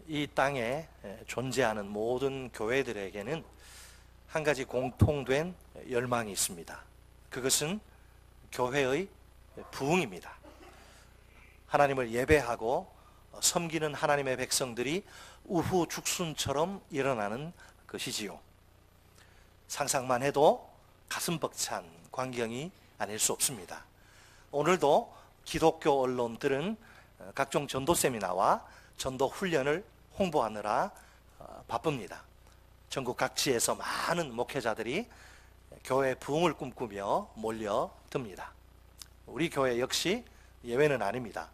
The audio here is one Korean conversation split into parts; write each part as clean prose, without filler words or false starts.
이 땅에 존재하는 모든 교회들에게는 한 가지 공통된 열망이 있습니다. 그것은 교회의 부흥입니다. 하나님을 예배하고 섬기는 하나님의 백성들이 우후죽순처럼 일어나는 것이지요. 상상만 해도 가슴 벅찬 광경이 아닐 수 없습니다. 오늘도 기독교 언론들은 각종 전도 세미나와 전도 훈련을 홍보하느라 바쁩니다. 전국 각지에서 많은 목회자들이 교회 부흥을 꿈꾸며 몰려듭니다. 우리 교회 역시 예외는 아닙니다.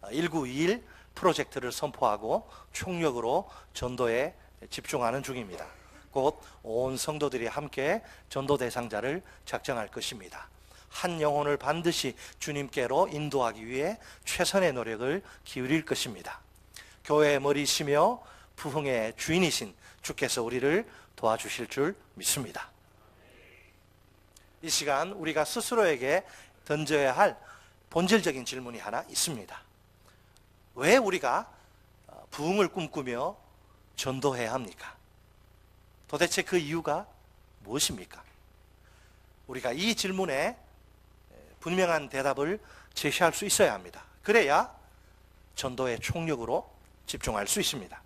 1921 프로젝트를 선포하고 총력으로 전도에 집중하는 중입니다. 곧 온 성도들이 함께 전도 대상자를 작정할 것입니다. 한 영혼을 반드시 주님께로 인도하기 위해 최선의 노력을 기울일 것입니다. 교회의 머리시며 부흥의 주인이신 주께서 우리를 도와주실 줄 믿습니다. 이 시간 우리가 스스로에게 던져야 할 본질적인 질문이 하나 있습니다. 왜 우리가 부흥을 꿈꾸며 전도해야 합니까? 도대체 그 이유가 무엇입니까? 우리가 이 질문에 분명한 대답을 제시할 수 있어야 합니다. 그래야 전도의 총력으로 집중할 수 있습니다.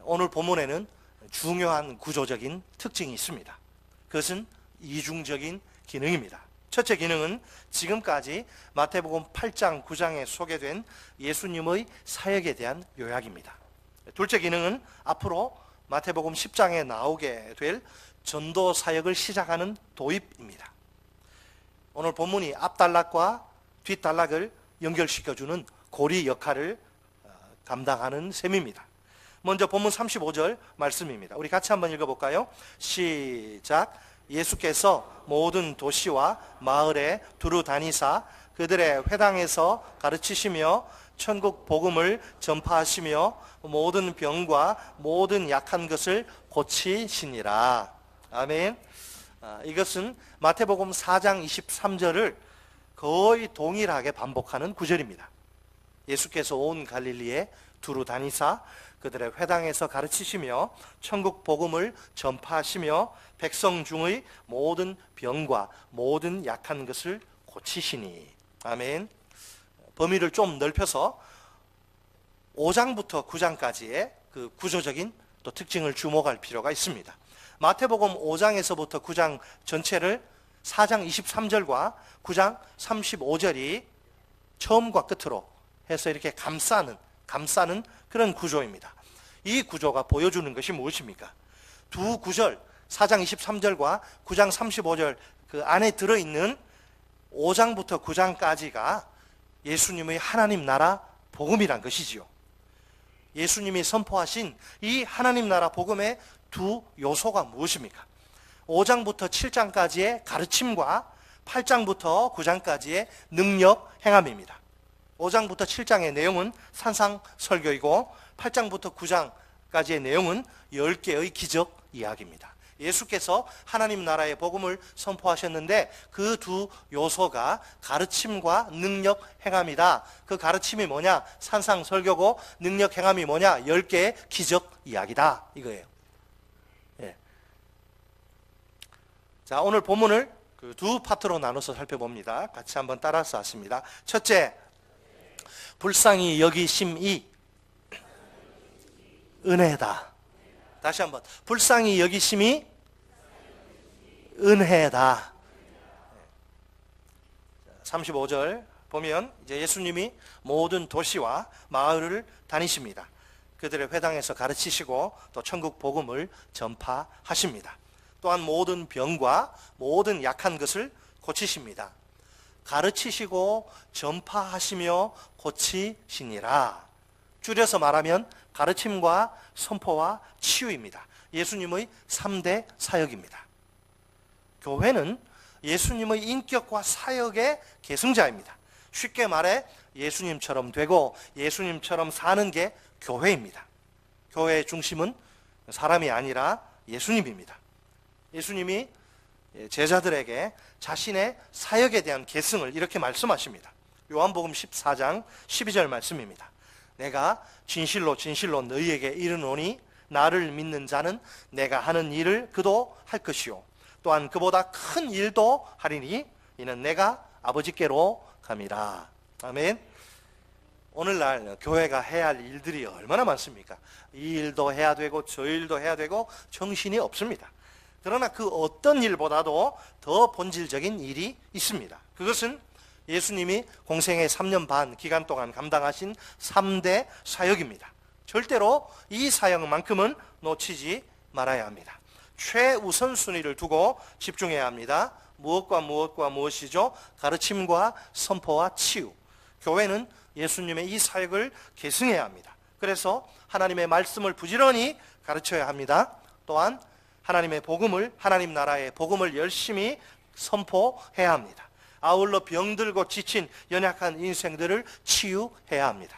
오늘 본문에는 중요한 구조적인 특징이 있습니다. 그것은 이중적인 기능입니다. 첫째 기능은 지금까지 마태복음 8장, 9장에 소개된 예수님의 사역에 대한 요약입니다. 둘째 기능은 앞으로 마태복음 10장에 나오게 될 전도 사역을 시작하는 도입입니다. 오늘 본문이 앞단락과 뒷단락을 연결시켜주는 고리 역할을 감당하는 셈입니다. 먼저 본문 35절 말씀입니다. 우리 같이 한번 읽어볼까요? 시작. 예수께서 모든 도시와 마을에 두루 다니사 그들의 회당에서 가르치시며 천국 복음을 전파하시며 모든 병과 모든 약한 것을 고치시니라. 아멘. 이것은 마태복음 4장 23절을 거의 동일하게 반복하는 구절입니다. 예수께서 온 갈릴리에 두루 다니사 그들의 회당에서 가르치시며 천국 복음을 전파하시며 백성 중의 모든 병과 모든 약한 것을 고치시니. 아멘. 범위를 좀 넓혀서 5장부터 9장까지의 그 구조적인 또 특징을 주목할 필요가 있습니다. 마태복음 5장에서부터 9장 전체를 4장 23절과 9장 35절이 처음과 끝으로 해서 이렇게 감싸는 그런 구조입니다. 이 구조가 보여주는 것이 무엇입니까? 두 구절, 4장 23절과 9장 35절 그 안에 들어있는 5장부터 9장까지가 예수님의 하나님 나라 복음이란 것이지요. 예수님이 선포하신 이 하나님 나라 복음의 두 요소가 무엇입니까? 5장부터 7장까지의 가르침과 8장부터 9장까지의 능력 행함입니다. 5장부터 7장의 내용은 산상설교이고 8장부터 9장까지의 내용은 10개의 기적 이야기입니다. 예수께서 하나님 나라의 복음을 선포하셨는데 그 두 요소가 가르침과 능력 행함이다. 그 가르침이 뭐냐? 산상설교고 능력 행함이 뭐냐? 10개의 기적 이야기다. 이거예요. 예. 자, 오늘 본문을 그 두 파트로 나눠서 살펴봅니다. 같이 한번 따라서 하십니다. 첫째, 불쌍히 여기심이 은혜다. 다시 한번, 불쌍히 여기심이 은혜다. 35절 보면 이제 예수님이 모든 도시와 마을을 다니십니다. 그들의 회당에서 가르치시고 또 천국 복음을 전파하십니다. 또한 모든 병과 모든 약한 것을 고치십니다. 가르치시고 전파하시며 고치시니라. 줄여서 말하면 가르침과 선포와 치유입니다. 예수님의 3대 사역입니다. 교회는 예수님의 인격과 사역의 계승자입니다. 쉽게 말해 예수님처럼 되고 예수님처럼 사는 게 교회입니다. 교회의 중심은 사람이 아니라 예수님입니다. 예수님이 제자들에게 자신의 사역에 대한 계승을 이렇게 말씀하십니다. 요한복음 14장 12절 말씀입니다. 내가 진실로 진실로 너희에게 이르노니 나를 믿는 자는 내가 하는 일을 그도 할 것이요 또한 그보다 큰 일도 하리니 이는 내가 아버지께로 감이라. 아멘. 오늘날 교회가 해야 할 일들이 얼마나 많습니까? 이 일도 해야 되고 저 일도 해야 되고 정신이 없습니다. 그러나 그 어떤 일보다도 더 본질적인 일이 있습니다. 그것은 예수님이 공생의 3년 반 기간 동안 감당하신 3대 사역입니다. 절대로 이 사역만큼은 놓치지 말아야 합니다. 최우선순위를 두고 집중해야 합니다. 무엇과 무엇과 무엇이죠? 가르침과 선포와 치유. 교회는 예수님의 이 사역을 계승해야 합니다. 그래서 하나님의 말씀을 부지런히 가르쳐야 합니다. 또한 하나님의 복음을, 하나님 나라의 복음을 열심히 선포해야 합니다. 아울러 병들고 지친 연약한 인생들을 치유해야 합니다.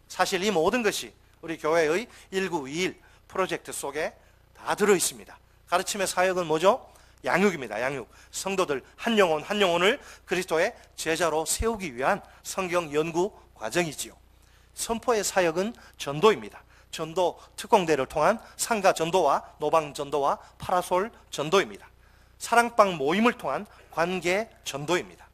사실 이 모든 것이 우리 교회의 1921 프로젝트 속에 다 들어있습니다. 가르침의 사역은 뭐죠? 양육입니다. 양육. 성도들 한 영혼 한 영혼을 그리스도의 제자로 세우기 위한 성경 연구 과정이지요. 선포의 사역은 전도입니다. 전도 특공대를 통한 상가 전도와 노방 전도와 파라솔 전도입니다. 사랑방 모임을 통한 관계 전도입니다.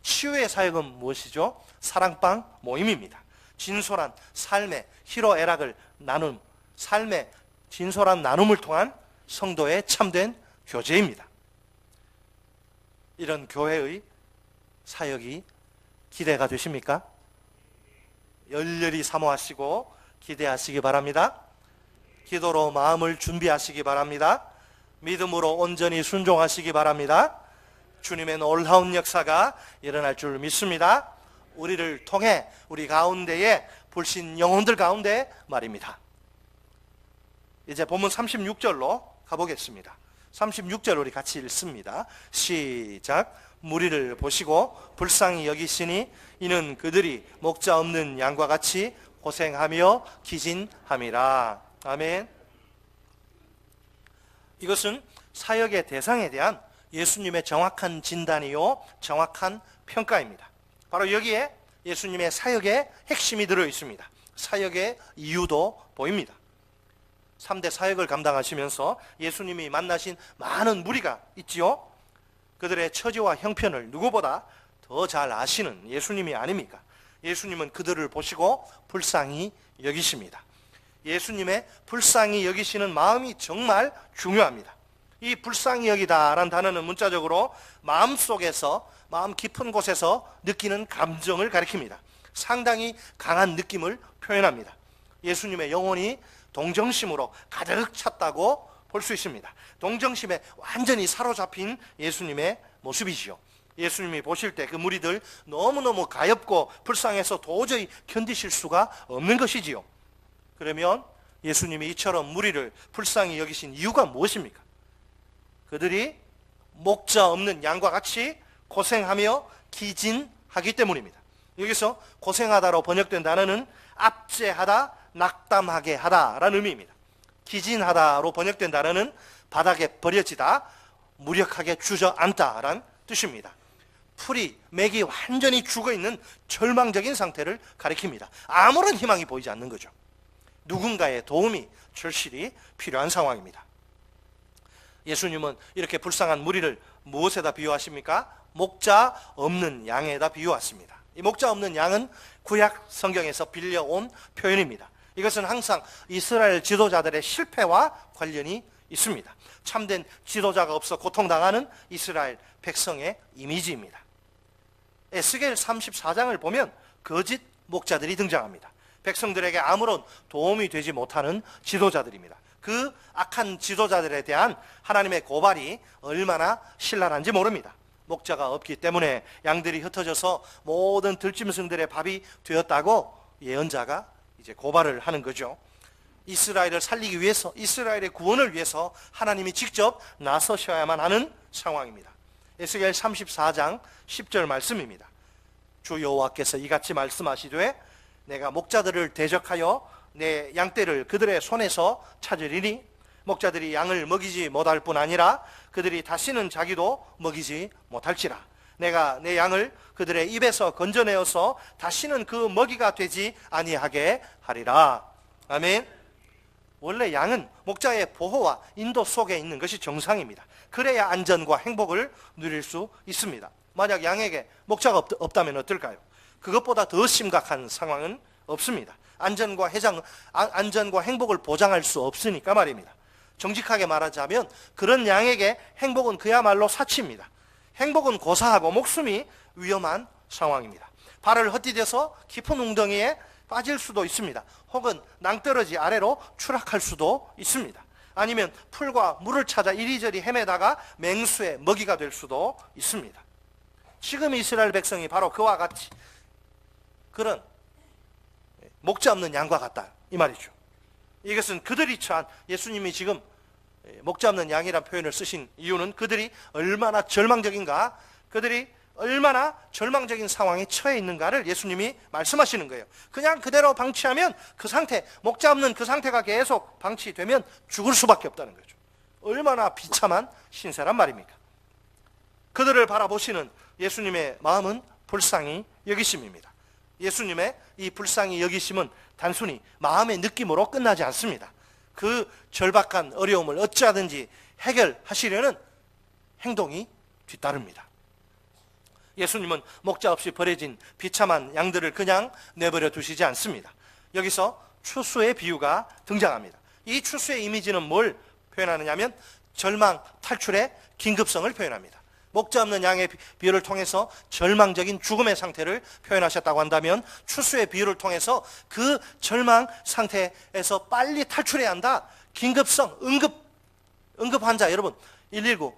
치유의 사역은 무엇이죠? 사랑방 모임입니다. 진솔한 삶의 희로애락을 나눔, 삶의 진솔한 나눔을 통한 성도의 참된 교제입니다. 이런 교회의 사역이 기대가 되십니까? 열렬히 사모하시고 기대하시기 바랍니다. 기도로 마음을 준비하시기 바랍니다. 믿음으로 온전히 순종하시기 바랍니다. 주님의 놀라운 역사가 일어날 줄 믿습니다. 우리를 통해 우리 가운데에 불신 영혼들 가운데 말입니다. 이제 본문 36절로 가보겠습니다. 36절 우리 같이 읽습니다. 시작. 무리를 보시고 불쌍히 여기시니 이는 그들이 목자 없는 양과 같이 고생하며 기진함이라. 아멘. 이것은 사역의 대상에 대한 예수님의 정확한 진단이요 정확한 평가입니다. 바로 여기에 예수님의 사역의 핵심이 들어 있습니다. 사역의 이유도 보입니다. 3대 사역을 감당하시면서 예수님이 만나신 많은 무리가 있지요. 그들의 처지와 형편을 누구보다 더 잘 아시는 예수님이 아닙니까? 예수님은 그들을 보시고 불쌍히 여기십니다. 예수님의 불쌍히 여기시는 마음이 정말 중요합니다. 이 불쌍히 여기다라는 단어는 문자적으로 마음속에서, 마음 깊은 곳에서 느끼는 감정을 가리킵니다. 상당히 강한 느낌을 표현합니다. 예수님의 영혼이 동정심으로 가득 찼다고 볼 수 있습니다. 동정심에 완전히 사로잡힌 예수님의 모습이지요. 예수님이 보실 때 그 무리들 너무너무 가엾고 불쌍해서 도저히 견디실 수가 없는 것이지요. 그러면 예수님이 이처럼 무리를 불쌍히 여기신 이유가 무엇입니까? 그들이 목자 없는 양과 같이 고생하며 기진하기 때문입니다. 여기서 고생하다로 번역된 단어는 압제하다, 낙담하게 하다라는 의미입니다. 기진하다로 번역된 단어는 바닥에 버려지다, 무력하게 주저앉다라는 뜻입니다. 풀이, 맥이 완전히 죽어있는 절망적인 상태를 가리킵니다. 아무런 희망이 보이지 않는 거죠. 누군가의 도움이 절실히 필요한 상황입니다. 예수님은 이렇게 불쌍한 무리를 무엇에다 비유하십니까? 목자 없는 양에다 비유하십니다. 이 목자 없는 양은 구약 성경에서 빌려온 표현입니다. 이것은 항상 이스라엘 지도자들의 실패와 관련이 있습니다. 참된 지도자가 없어 고통당하는 이스라엘 백성의 이미지입니다. 에스겔 34장을 보면 거짓 목자들이 등장합니다. 백성들에게 아무런 도움이 되지 못하는 지도자들입니다. 그 악한 지도자들에 대한 하나님의 고발이 얼마나 신랄한지 모릅니다. 목자가 없기 때문에 양들이 흩어져서 모든 들짐승들의 밥이 되었다고 예언자가 이제 고발을 하는 거죠. 이스라엘을 살리기 위해서, 이스라엘의 구원을 위해서 하나님이 직접 나서셔야만 하는 상황입니다. 에스겔 34장 10절 말씀입니다. 주 여호와께서 이같이 말씀하시되 내가 목자들을 대적하여 내 양떼를 그들의 손에서 찾으리니 목자들이 양을 먹이지 못할 뿐 아니라 그들이 다시는 자기도 먹이지 못할지라. 내가 내 양을 그들의 입에서 건져내어서 다시는 그 먹이가 되지 아니하게 하리라. 아멘. 원래 양은 목자의 보호와 인도 속에 있는 것이 정상입니다. 그래야 안전과 행복을 누릴 수 있습니다. 만약 양에게 목자가 없다면 어떨까요? 그것보다 더 심각한 상황은 없습니다. 안전과 행복을 보장할 수 없으니까 말입니다. 정직하게 말하자면 그런 양에게 행복은 그야말로 사치입니다. 행복은 고사하고 목숨이 위험한 상황입니다. 발을 헛디뎌서 깊은 웅덩이에 빠질 수도 있습니다. 혹은 낭떠러지 아래로 추락할 수도 있습니다. 아니면 풀과 물을 찾아 이리저리 헤매다가 맹수의 먹이가 될 수도 있습니다. 지금 이스라엘 백성이 바로 그와 같이 그런 목자 없는 양과 같다 이 말이죠. 이것은 그들이 처한, 예수님이 지금 목자 없는 양이란 표현을 쓰신 이유는 그들이 얼마나 절망적인가, 그들이 얼마나 절망적인 상황에 처해 있는가를 예수님이 말씀하시는 거예요. 그냥 그대로 방치하면 그 상태, 목자 없는 그 상태가 계속 방치되면 죽을 수밖에 없다는 거죠. 얼마나 비참한 신세란 말입니까? 그들을 바라보시는 예수님의 마음은 불쌍히 여기심입니다. 예수님의 이 불쌍히 여기심은 단순히 마음의 느낌으로 끝나지 않습니다. 그 절박한 어려움을 어찌하든지 해결하시려는 행동이 뒤따릅니다. 예수님은 목자 없이 버려진 비참한 양들을 그냥 내버려 두시지 않습니다. 여기서 추수의 비유가 등장합니다. 이 추수의 이미지는 뭘 표현하느냐면 절망, 탈출의 긴급성을 표현합니다. 목자 없는 양의 비유를 통해서 절망적인 죽음의 상태를 표현하셨다고 한다면 추수의 비유를 통해서 그 절망 상태에서 빨리 탈출해야 한다. 긴급성, 응급 환자, 여러분 119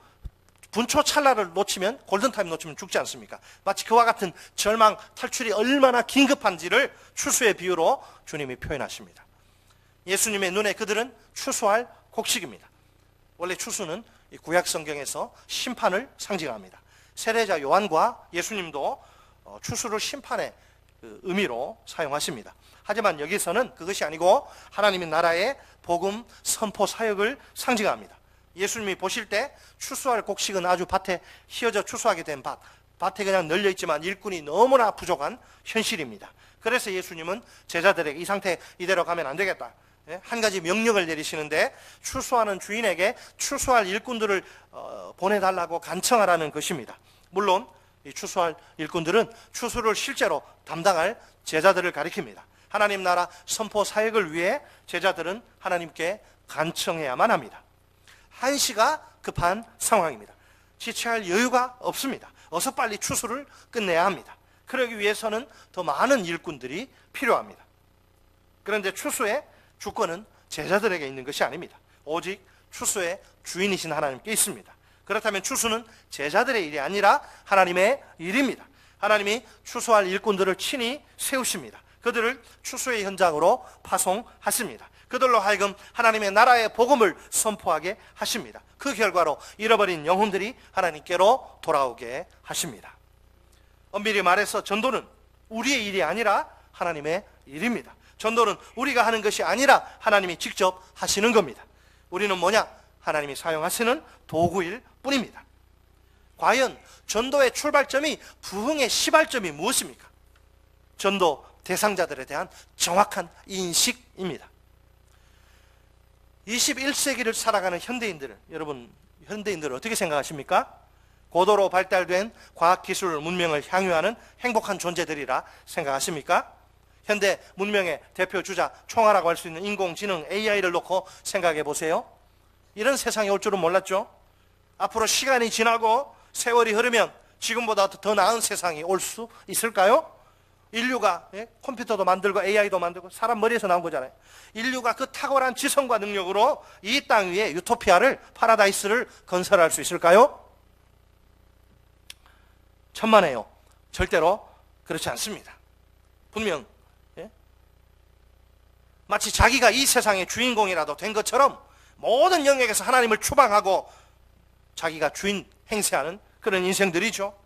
분초 찰나를 놓치면, 골든타임 놓치면 죽지 않습니까? 마치 그와 같은 절망, 탈출이 얼마나 긴급한지를 추수의 비유로 주님이 표현하십니다. 예수님의 눈에 그들은 추수할 곡식입니다. 원래 추수는 구약 성경에서 심판을 상징합니다. 세례자 요한과 예수님도 추수를 심판의 의미로 사용하십니다. 하지만 여기서는 그것이 아니고 하나님의 나라의 복음 선포 사역을 상징합니다. 예수님이 보실 때 추수할 곡식은 아주 밭에 휘어져 추수하게 된 밭에 그냥 널려 있지만 일꾼이 너무나 부족한 현실입니다. 그래서 예수님은 제자들에게 이 상태 이대로 가면 안 되겠다, 한 가지 명령을 내리시는데 추수하는 주인에게 추수할 일꾼들을 보내달라고 간청하라는 것입니다. 물론 이 추수할 일꾼들은 추수를 실제로 담당할 제자들을 가리킵니다. 하나님 나라 선포 사역을 위해 제자들은 하나님께 간청해야만 합니다. 한시가 급한 상황입니다. 지체할 여유가 없습니다. 어서 빨리 추수를 끝내야 합니다. 그러기 위해서는 더 많은 일꾼들이 필요합니다. 그런데 추수의 주권은 제자들에게 있는 것이 아닙니다. 오직 추수의 주인이신 하나님께 있습니다. 그렇다면 추수는 제자들의 일이 아니라 하나님의 일입니다. 하나님이 추수할 일꾼들을 친히 세우십니다. 그들을 추수의 현장으로 파송하십니다. 그들로 하여금 하나님의 나라의 복음을 선포하게 하십니다. 그 결과로 잃어버린 영혼들이 하나님께로 돌아오게 하십니다. 엄밀히 말해서 전도는 우리의 일이 아니라 하나님의 일입니다. 전도는 우리가 하는 것이 아니라 하나님이 직접 하시는 겁니다. 우리는 뭐냐? 하나님이 사용하시는 도구일 뿐입니다. 과연 전도의 출발점이, 부흥의 시발점이 무엇입니까? 전도 대상자들에 대한 정확한 인식입니다. 21세기를 살아가는 현대인들은, 여러분 현대인들은 어떻게 생각하십니까? 고도로 발달된 과학기술 문명을 향유하는 행복한 존재들이라 생각하십니까? 현대 문명의 대표 주자, 총알이라고 할 수 있는 인공지능 AI를 놓고 생각해 보세요. 이런 세상이 올 줄은 몰랐죠. 앞으로 시간이 지나고 세월이 흐르면 지금보다 더 나은 세상이 올 수 있을까요? 인류가 컴퓨터도 만들고 AI도 만들고 사람 머리에서 나온 거잖아요. 인류가 그 탁월한 지성과 능력으로 이 땅 위에 유토피아를, 파라다이스를 건설할 수 있을까요? 천만에요. 절대로 그렇지 않습니다. 분명 마치 자기가 이 세상의 주인공이라도 된 것처럼 모든 영역에서 하나님을 추방하고 자기가 주인 행세하는 그런 인생들이죠.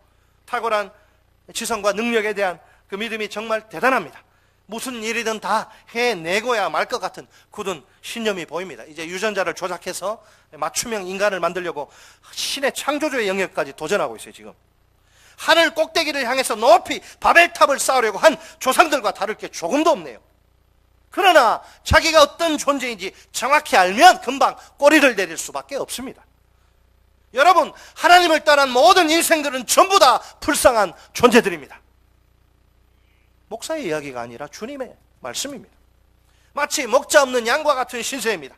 탁월한 지성과 능력에 대한 그 믿음이 정말 대단합니다. 무슨 일이든 다 해내고야 말 것 같은 굳은 신념이 보입니다. 이제 유전자를 조작해서 맞춤형 인간을 만들려고 신의 창조주의 영역까지 도전하고 있어요, 지금. 하늘 꼭대기를 향해서 높이 바벨탑을 쌓으려고 한 조상들과 다를 게 조금도 없네요. 그러나 자기가 어떤 존재인지 정확히 알면 금방 꼬리를 내릴 수밖에 없습니다. 여러분, 하나님을 떠난 모든 인생들은 전부 다 불쌍한 존재들입니다. 목사의 이야기가 아니라 주님의 말씀입니다. 마치 목자 없는 양과 같은 신세입니다.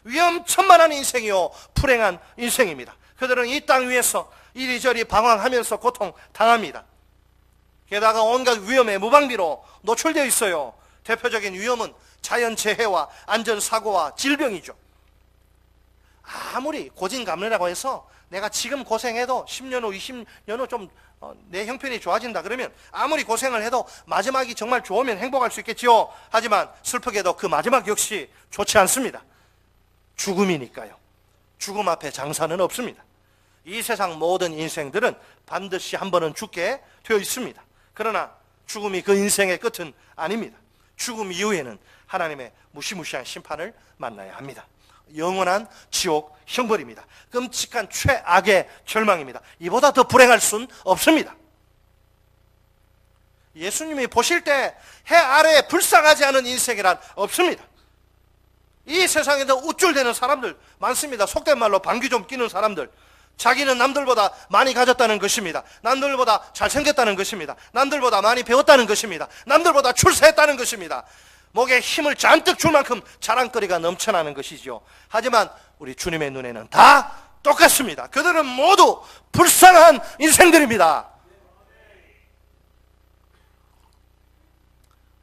위험천만한 인생이요, 불행한 인생입니다. 그들은 이 땅 위에서 이리저리 방황하면서 고통당합니다. 게다가 온갖 위험에 무방비로 노출되어 있어요. 대표적인 위험은 자연재해와 안전사고와 질병이죠. 아무리 고진감래라고 해서 내가 지금 고생해도 10년 후, 20년 후 좀 내 형편이 좋아진다 그러면 아무리 고생을 해도 마지막이 정말 좋으면 행복할 수 있겠지요. 하지만 슬프게도 그 마지막 역시 좋지 않습니다. 죽음이니까요. 죽음 앞에 장사는 없습니다. 이 세상 모든 인생들은 반드시 한 번은 죽게 되어 있습니다. 그러나 죽음이 그 인생의 끝은 아닙니다. 죽음 이후에는 하나님의 무시무시한 심판을 만나야 합니다. 영원한 지옥 형벌입니다. 끔찍한 최악의 절망입니다. 이보다 더 불행할 순 없습니다. 예수님이 보실 때 해 아래에 불쌍하지 않은 인생이란 없습니다. 이 세상에도 우쭐대는 사람들 많습니다. 속된 말로 방귀 좀 끼는 사람들. 자기는 남들보다 많이 가졌다는 것입니다. 남들보다 잘생겼다는 것입니다. 남들보다 많이 배웠다는 것입니다. 남들보다 출세했다는 것입니다. 목에 힘을 잔뜩 줄 만큼 자랑거리가 넘쳐나는 것이죠. 하지만 우리 주님의 눈에는 다 똑같습니다. 그들은 모두 불쌍한 인생들입니다.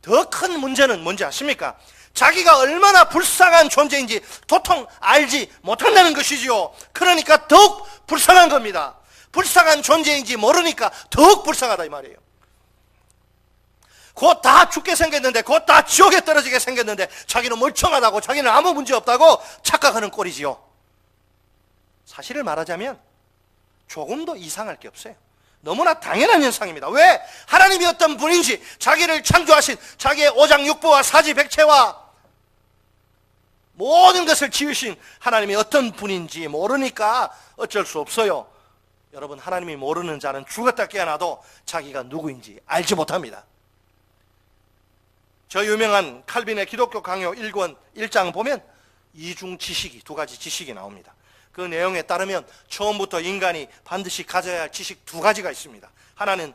더 큰 문제는 뭔지 아십니까? 자기가 얼마나 불쌍한 존재인지 도통 알지 못한다는 것이지요. 그러니까 더욱 불쌍한 겁니다. 불쌍한 존재인지 모르니까 더욱 불쌍하다 이 말이에요. 곧 다 죽게 생겼는데, 곧 다 지옥에 떨어지게 생겼는데 자기는 멀쩡하다고, 자기는 아무 문제 없다고 착각하는 꼴이지요. 사실을 말하자면 조금도 이상할 게 없어요. 너무나 당연한 현상입니다. 왜? 하나님이 어떤 분인지, 자기를 창조하신 자기의 오장육부와 사지백체와 모든 것을 지으신 하나님이 어떤 분인지 모르니까 어쩔 수 없어요. 여러분, 하나님이 모르는 자는 죽었다 깨어나도 자기가 누구인지 알지 못합니다. 저 유명한 칼빈의 기독교 강요 1권 1장 보면 이중 지식이, 두 가지 지식이 나옵니다. 그 내용에 따르면 처음부터 인간이 반드시 가져야 할 지식 두 가지가 있습니다. 하나는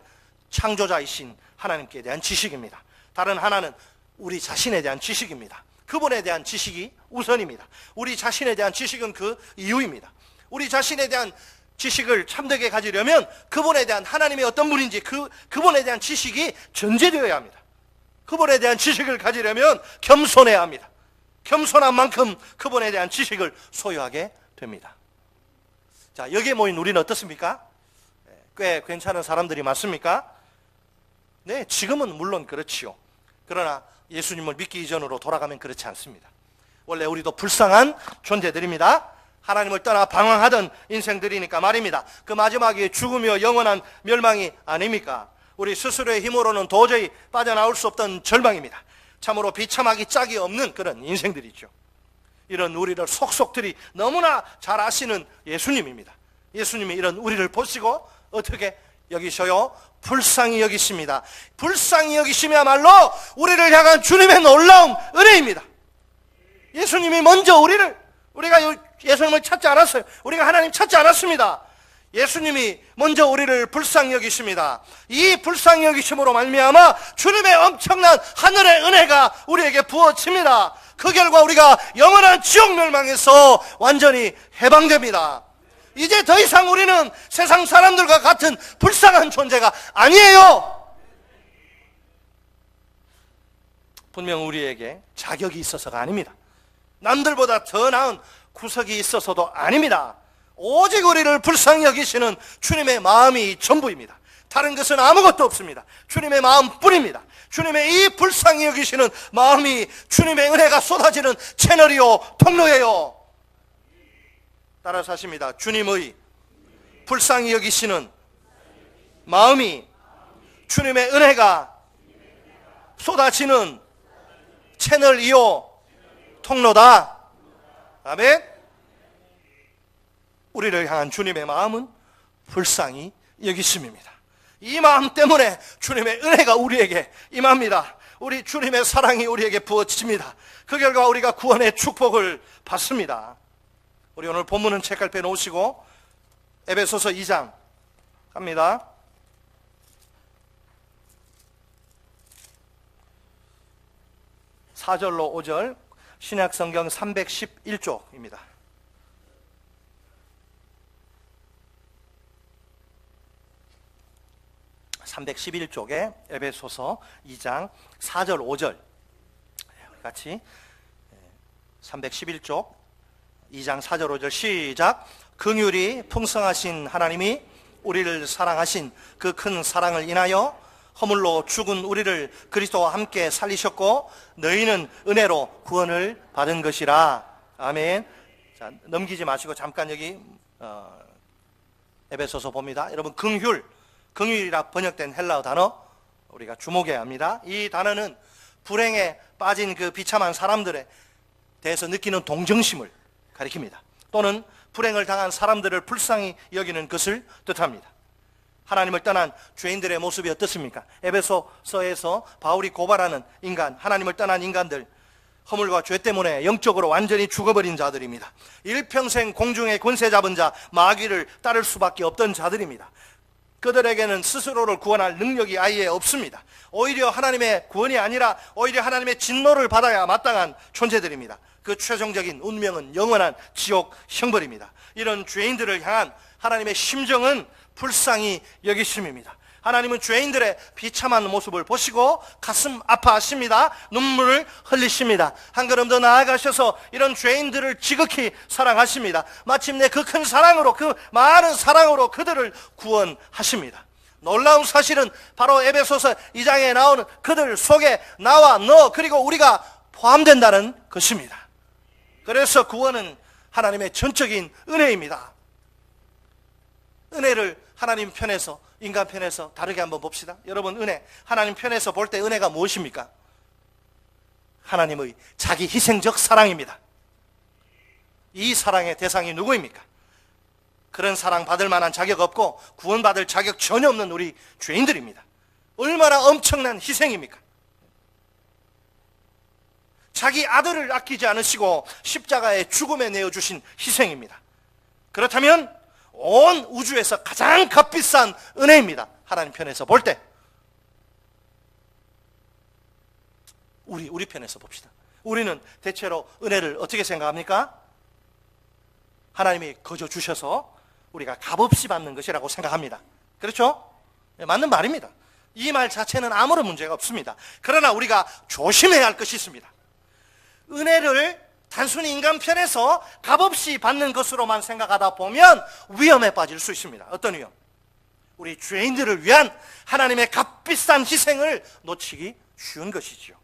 창조자이신 하나님께 대한 지식입니다. 다른 하나는 우리 자신에 대한 지식입니다. 그분에 대한 지식이 우선입니다. 우리 자신에 대한 지식은 그 이유입니다. 우리 자신에 대한 지식을 참되게 가지려면 그분에 대한 하나님이 어떤 분인지 그분에 대한 지식이 전제되어야 합니다. 그분에 대한 지식을 가지려면 겸손해야 합니다. 겸손한 만큼 그분에 대한 지식을 소유하게 됩니다. 자, 여기에 모인 우리는 어떻습니까? 꽤 괜찮은 사람들이 많습니까? 네, 지금은 물론 그렇지요. 그러나 예수님을 믿기 이전으로 돌아가면 그렇지 않습니다. 원래 우리도 불쌍한 존재들입니다. 하나님을 떠나 방황하던 인생들이니까 말입니다. 그 마지막이 죽음이요 영원한 멸망이 아닙니까? 우리 스스로의 힘으로는 도저히 빠져나올 수 없던 절망입니다. 참으로 비참하기 짝이 없는 그런 인생들이죠. 이런 우리를 속속들이 너무나 잘 아시는 예수님입니다. 예수님이 이런 우리를 보시고 어떻게 여기셔요? 불쌍히 여기십니다. 불쌍히 여기시면야말로 우리를 향한 주님의 놀라운 은혜입니다. 예수님이 먼저 우리가 예수님을 찾지 않았어요. 우리가 하나님 찾지 않았습니다. 예수님이 먼저 우리를 불쌍히 여기십니다. 이 불쌍히 여기심으로 말미암아 주님의 엄청난 하늘의 은혜가 우리에게 부어집니다. 그 결과 우리가 영원한 지옥 멸망에서 완전히 해방됩니다. 이제 더 이상 우리는 세상 사람들과 같은 불쌍한 존재가 아니에요. 분명 우리에게 자격이 있어서가 아닙니다. 남들보다 더 나은 구석이 있어서도 아닙니다. 오직 우리를 불쌍히 여기시는 주님의 마음이 전부입니다. 다른 것은 아무것도 없습니다. 주님의 마음뿐입니다. 주님의 이 불쌍히 여기시는 마음이 주님의 은혜가 쏟아지는 채널이요, 통로예요. 따라서 하십니다. 주님의 불쌍히 여기시는 마음이 주님의 은혜가 쏟아지는 채널이요, 통로다. 아멘. 우리를 향한 주님의 마음은 불쌍히 여기심입니다. 이 마음 때문에 주님의 은혜가 우리에게 임합니다. 우리 주님의 사랑이 우리에게 부어집니다. 그 결과 우리가 구원의 축복을 받습니다. 우리 오늘 본문은 책갈피에 놓으시고 에베소서 2장 갑니다. 4절로 5절 신약성경 311쪽입니다. 311쪽에 에베소서 2장 4절 5절 같이 311쪽 2장 4절 5절 시작. 긍휼이 풍성하신 하나님이 우리를 사랑하신 그 큰 사랑을 인하여 허물로 죽은 우리를 그리스도와 함께 살리셨고 너희는 은혜로 구원을 받은 것이라. 아멘. 자, 넘기지 마시고 잠깐 여기 에베소서 봅니다. 여러분 긍휼이라 번역된 헬라어 단어 우리가 주목해야 합니다. 이 단어는 불행에 빠진 그 비참한 사람들에 대해서 느끼는 동정심을 가리킵니다. 또는 불행을 당한 사람들을 불쌍히 여기는 것을 뜻합니다. 하나님을 떠난 죄인들의 모습이 어떻습니까? 에베소서에서 바울이 고발하는 인간, 하나님을 떠난 인간들, 허물과 죄 때문에 영적으로 완전히 죽어버린 자들입니다. 일평생 공중의 권세 잡은 자, 마귀를 따를 수밖에 없던 자들입니다. 그들에게는 스스로를 구원할 능력이 아예 없습니다. 오히려 하나님의 구원이 아니라 오히려 하나님의 진노를 받아야 마땅한 존재들입니다. 그 최종적인 운명은 영원한 지옥 형벌입니다. 이런 죄인들을 향한 하나님의 심정은 불쌍히 여기심입니다. 하나님은 죄인들의 비참한 모습을 보시고 가슴 아파하십니다. 눈물을 흘리십니다. 한 걸음 더 나아가셔서 이런 죄인들을 지극히 사랑하십니다. 마침내 그 큰 사랑으로, 그 많은 사랑으로 그들을 구원하십니다. 놀라운 사실은 바로 에베소서 2장에 나오는 그들 속에 나와 너 그리고 우리가 포함된다는 것입니다. 그래서 구원은 하나님의 전적인 은혜입니다. 은혜를 하나님 편에서 인간 편에서 다르게 한번 봅시다. 여러분, 은혜, 하나님 편에서 볼 때 은혜가 무엇입니까? 하나님의 자기 희생적 사랑입니다. 이 사랑의 대상이 누구입니까? 그런 사랑 받을 만한 자격 없고 구원받을 자격 전혀 없는 우리 죄인들입니다. 얼마나 엄청난 희생입니까? 자기 아들을 아끼지 않으시고 십자가의 죽음에 내어주신 희생입니다. 그렇다면 온 우주에서 가장 값비싼 은혜입니다. 하나님 편에서 볼 때. 우리 편에서 봅시다. 우리는 대체로 은혜를 어떻게 생각합니까? 하나님이 거저 주셔서 우리가 값없이 받는 것이라고 생각합니다. 그렇죠? 맞는 말입니다. 이 말 자체는 아무런 문제가 없습니다. 그러나 우리가 조심해야 할 것이 있습니다. 은혜를 단순히 인간 편에서 값없이 받는 것으로만 생각하다 보면 위험에 빠질 수 있습니다. 어떤 위험? 우리 죄인들을 위한 하나님의 값비싼 희생을 놓치기 쉬운 것이지요.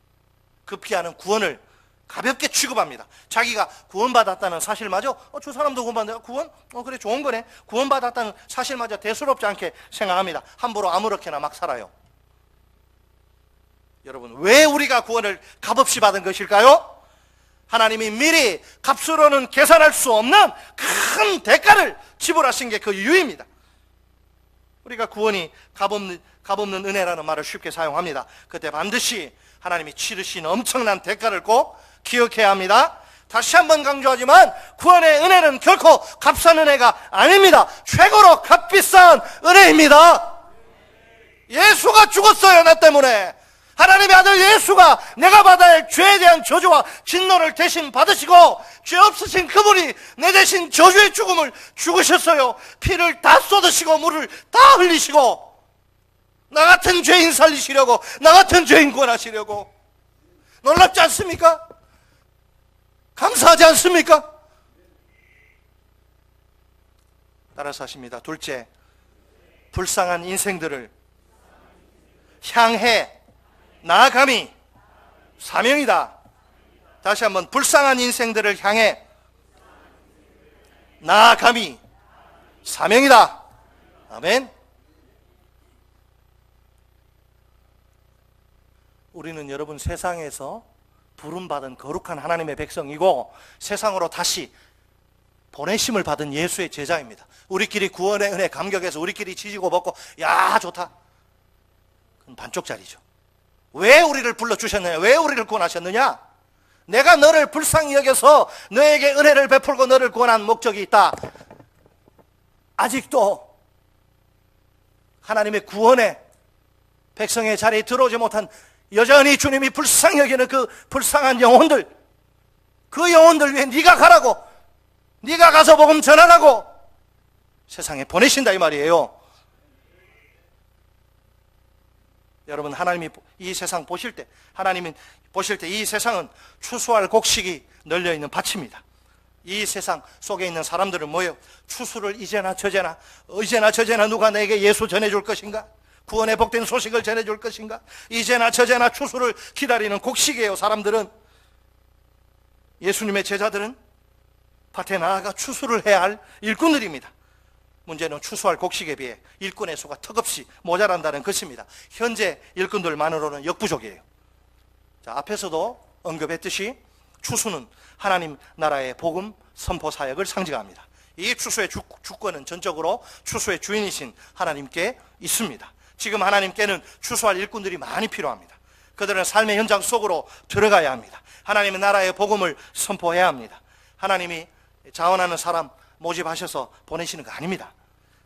급기야는 구원을 가볍게 취급합니다. 자기가 구원받았다는 사실마저 저 사람도 구원받는다. 구원? 그래 좋은 거네. 구원받았다는 사실마저 대수롭지 않게 생각합니다. 함부로 아무렇게나 막 살아요. 여러분, 왜 우리가 구원을 값없이 받은 것일까요? 하나님이 미리 값으로는 계산할 수 없는 큰 대가를 지불하신 게 그 이유입니다. 우리가 구원이 값없는 은혜라는 말을 쉽게 사용합니다. 그때 반드시 하나님이 치르신 엄청난 대가를 꼭 기억해야 합니다. 다시 한번 강조하지만 구원의 은혜는 결코 값싼 은혜가 아닙니다. 최고로 값비싼 은혜입니다. 예수가 죽었어요, 나 때문에. 하나님의 아들 예수가 내가 받아야 할 죄에 대한 저주와 진노를 대신 받으시고 죄 없으신 그분이 내 대신 저주의 죽음을 죽으셨어요. 피를 다 쏟으시고 물을 다 흘리시고 나 같은 죄인 살리시려고, 나 같은 죄인 구원하시려고. 놀랍지 않습니까? 감사하지 않습니까? 따라서 하십니다. 둘째, 불쌍한 인생들을 향해 나아감이 사명이다. 다시 한번, 불쌍한 인생들을 향해 나아감이 사명이다. 아멘. 우리는 여러분 세상에서 부름받은 거룩한 하나님의 백성이고 세상으로 다시 보내심을 받은 예수의 제자입니다. 우리끼리 구원의 은혜 감격해서 우리끼리 지지고 먹고 야 좋다. 반쪽짜리죠. 왜 우리를 불러주셨느냐? 왜 우리를 구원하셨느냐? 내가 너를 불쌍히 여겨서 너에게 은혜를 베풀고 너를 구원한 목적이 있다. 아직도 하나님의 구원에 백성의 자리에 들어오지 못한 여전히 주님이 불쌍히 여기는 그 불쌍한 영혼들, 그 영혼들 위해 네가 가라고, 네가 가서 복음 전하라고 세상에 보내신다 이 말이에요. 여러분, 하나님이 이 세상 보실 때, 하나님은 보실 때 이 세상은 추수할 곡식이 널려있는 밭입니다. 이 세상 속에 있는 사람들은 뭐예요? 추수를 이제나 저제나 누가 내게 예수 전해줄 것인가? 구원의 복된 소식을 전해줄 것인가? 이제나 저제나 추수를 기다리는 곡식이에요. 사람들은, 예수님의 제자들은 밭에 나아가 추수를 해야 할 일꾼들입니다. 문제는 추수할 곡식에 비해 일꾼의 수가 턱없이 모자란다는 것입니다. 현재 일꾼들만으로는 역부족이에요. 자, 앞에서도 언급했듯이 추수는 하나님 나라의 복음 선포 사역을 상징합니다. 이 추수의 주권은 전적으로 추수의 주인이신 하나님께 있습니다. 지금 하나님께는 추수할 일꾼들이 많이 필요합니다. 그들은 삶의 현장 속으로 들어가야 합니다. 하나님의 나라의 복음을 선포해야 합니다. 하나님이 자원하는 사람 모집하셔서 보내시는 거 아닙니다.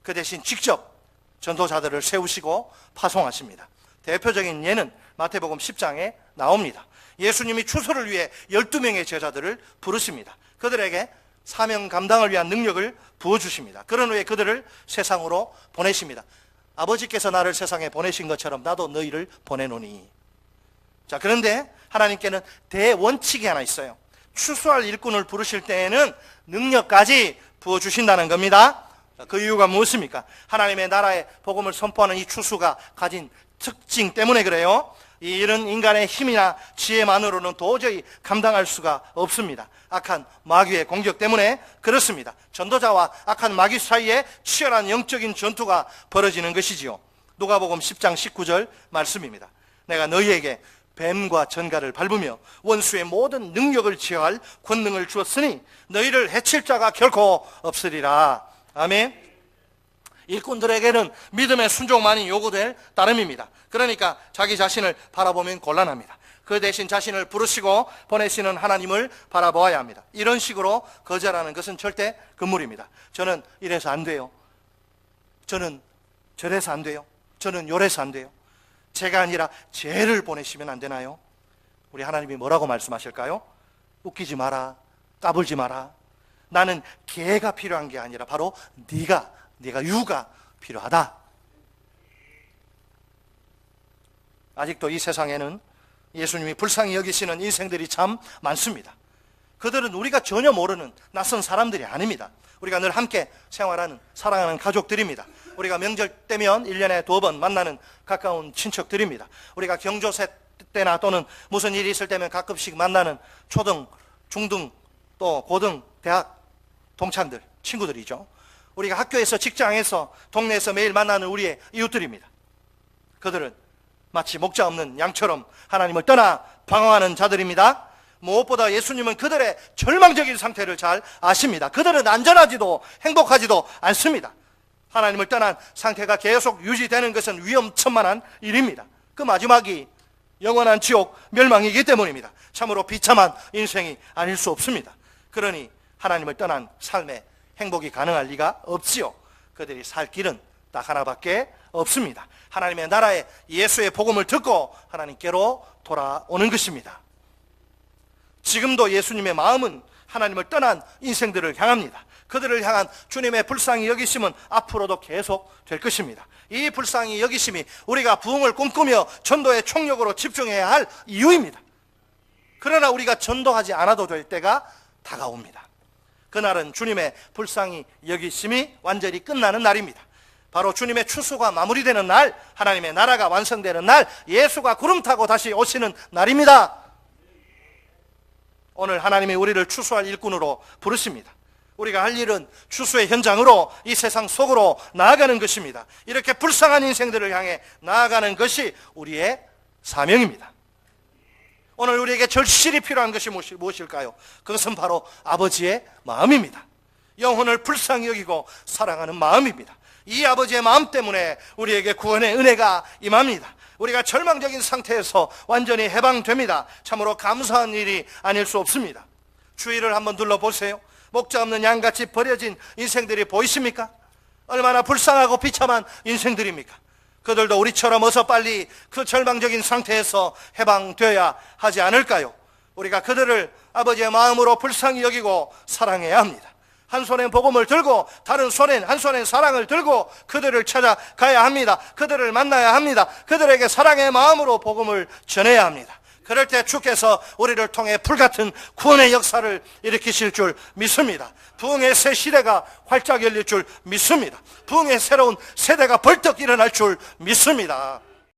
그 대신 직접 전도자들을 세우시고 파송하십니다. 대표적인 예는 마태복음 10장에 나옵니다. 예수님이 추수를 위해 12명의 제자들을 부르십니다. 그들에게 사명 감당을 위한 능력을 부어주십니다. 그런 후에 그들을 세상으로 보내십니다. 아버지께서 나를 세상에 보내신 것처럼 나도 너희를 보내노니. 자, 그런데 하나님께는 대원칙이 하나 있어요. 추수할 일꾼을 부르실 때에는 능력까지 부어주신다는 겁니다. 그 이유가 무엇입니까? 하나님의 나라의 복음을 선포하는 이 추수가 가진 특징 때문에 그래요. 이 일은 인간의 힘이나 지혜만으로는 도저히 감당할 수가 없습니다. 악한 마귀의 공격 때문에 그렇습니다. 전도자와 악한 마귀 사이에 치열한 영적인 전투가 벌어지는 것이지요. 누가복음 10장 19절 말씀입니다. 내가 너희에게 뱀과 전갈을 밟으며 원수의 모든 능력을 제어할 권능을 주었으니 너희를 해칠 자가 결코 없으리라. 아멘. 일꾼들에게는 믿음의 순종만이 요구될 따름입니다. 그러니까 자기 자신을 바라보면 곤란합니다. 그 대신 자신을 부르시고 보내시는 하나님을 바라보아야 합니다. 이런 식으로 거절하는 것은 절대 금물입니다. 저는 이래서 안 돼요. 저는 저래서 안 돼요. 저는 요래서 안 돼요. 제가 아니라 쟤를 보내시면 안 되나요? 우리 하나님이 뭐라고 말씀하실까요? 웃기지 마라, 까불지 마라. 나는 걔가 필요한 게 아니라 바로 네가 유가 필요하다. 아직도 이 세상에는 예수님이 불쌍히 여기시는 인생들이 참 많습니다. 그들은 우리가 전혀 모르는 낯선 사람들이 아닙니다. 우리가 늘 함께 생활하는 사랑하는 가족들입니다. 우리가 명절 때면 1년에 2번 만나는 가까운 친척들입니다. 우리가 경조세 때나 또는 무슨 일이 있을 때면 가끔씩 만나는 초등, 중등, 또 고등, 대학 동창들, 친구들이죠. 우리가 학교에서, 직장에서, 동네에서 매일 만나는 우리의 이웃들입니다. 그들은 마치 목자 없는 양처럼 하나님을 떠나 방황하는 자들입니다. 무엇보다 예수님은 그들의 절망적인 상태를 잘 아십니다. 그들은 안전하지도 행복하지도 않습니다. 하나님을 떠난 상태가 계속 유지되는 것은 위험천만한 일입니다. 그 마지막이 영원한 지옥 멸망이기 때문입니다. 참으로 비참한 인생이 아닐 수 없습니다. 그러니 하나님을 떠난 삶에 행복이 가능할 리가 없지요. 그들이 살 길은 딱 하나밖에 없습니다. 하나님의 나라의 예수의 복음을 듣고 하나님께로 돌아오는 것입니다. 지금도 예수님의 마음은 하나님을 떠난 인생들을 향합니다. 그들을 향한 주님의 불쌍히 여기심은 앞으로도 계속 될 것입니다. 이 불쌍히 여기심이 우리가 부흥을 꿈꾸며 전도의 총력으로 집중해야 할 이유입니다. 그러나 우리가 전도하지 않아도 될 때가 다가옵니다. 그날은 주님의 불쌍히 여기심이 완전히 끝나는 날입니다. 바로 주님의 추수가 마무리되는 날, 하나님의 나라가 완성되는 날, 예수가 구름 타고 다시 오시는 날입니다. 오늘 하나님이 우리를 추수할 일꾼으로 부르십니다. 우리가 할 일은 추수의 현장으로 이 세상 속으로 나아가는 것입니다. 이렇게 불쌍한 인생들을 향해 나아가는 것이 우리의 사명입니다. 오늘 우리에게 절실히 필요한 것이 무엇일까요? 그것은 바로 아버지의 마음입니다. 영혼을 불쌍히 여기고 사랑하는 마음입니다. 이 아버지의 마음 때문에 우리에게 구원의 은혜가 임합니다. 우리가 절망적인 상태에서 완전히 해방됩니다. 참으로 감사한 일이 아닐 수 없습니다. 주위를 한번 둘러보세요. 목자 없는 양같이 버려진 인생들이 보이십니까? 얼마나 불쌍하고 비참한 인생들입니까? 그들도 우리처럼 어서 빨리 그 절망적인 상태에서 해방되어야 하지 않을까요? 우리가 그들을 아버지의 마음으로 불쌍히 여기고 사랑해야 합니다. 한 손엔 복음을 들고 다른 손엔 한 손엔 사랑을 들고 그들을 찾아가야 합니다. 그들을 만나야 합니다. 그들에게 사랑의 마음으로 복음을 전해야 합니다. 그럴 때 주께서 우리를 통해 불같은 구원의 역사를 일으키실 줄 믿습니다. 부흥의 새 시대가 활짝 열릴 줄 믿습니다. 부흥의 새로운 세대가 벌떡 일어날 줄 믿습니다.